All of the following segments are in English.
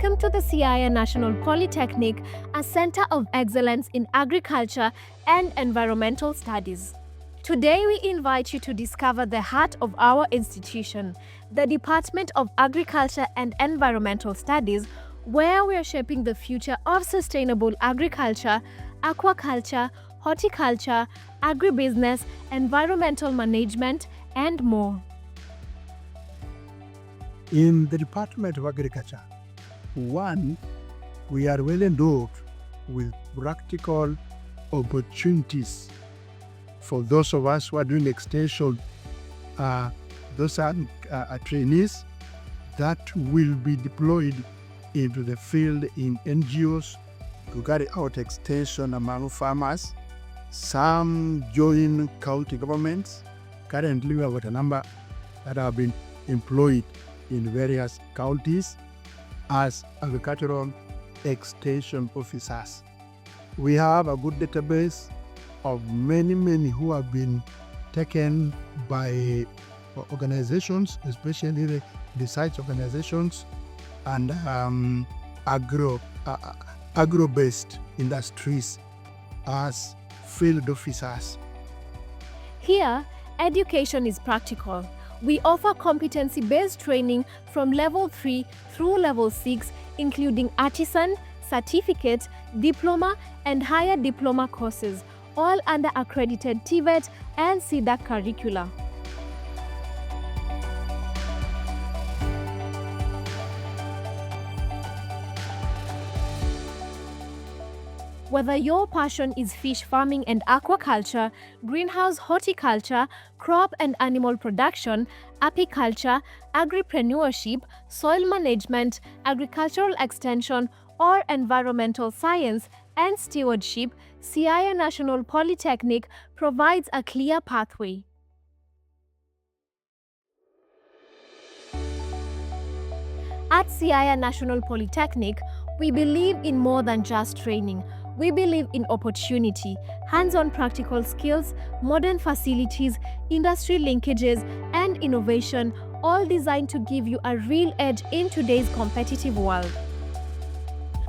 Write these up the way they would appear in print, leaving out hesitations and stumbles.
Welcome to the Siaya National Polytechnic, a center of excellence in agriculture and environmental studies. Today we invite you to discover the heart of our institution, the Department of Agriculture and Environmental Studies, where we are shaping the future of sustainable agriculture, aquaculture, horticulture, agribusiness, environmental management, and more. In the Department of Agriculture, one, we are well endowed with practical opportunities for those of us who are doing extension. Those are trainees that will be deployed into the field in NGOs to carry out extension among farmers. Some join county governments. Currently, we have a number that have been employed in various counties as agricultural extension officers. We have a good database of many who have been taken by organizations, especially the research organizations and agro-based industries as field officers. Here, education is practical. We offer competency-based training from Level 3 through Level 6, including artisan, certificate, diploma, and higher diploma courses, all under accredited TVET and SIDA curricula. Whether your passion is fish farming and aquaculture, greenhouse horticulture, crop and animal production, apiculture, agripreneurship, soil management, agricultural extension, or environmental science and stewardship, Siaya National Polytechnic provides a clear pathway. At Siaya National Polytechnic, we believe in more than just training. We believe in opportunity, hands-on practical skills, modern facilities, industry linkages, and innovation, all designed to give you a real edge in today's competitive world.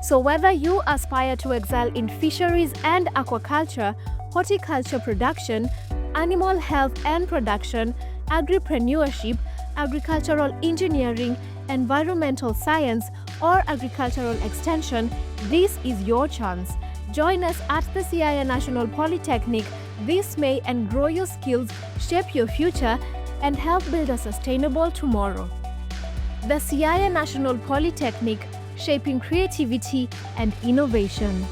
So whether you aspire to excel in fisheries and aquaculture, horticulture production, animal health and production, agripreneurship, agricultural engineering, environmental science, or agricultural extension, this is your chance. Join us at the Siaya National Polytechnic this May and grow your skills, shape your future, and help build a sustainable tomorrow. The Siaya National Polytechnic, shaping creativity and innovation.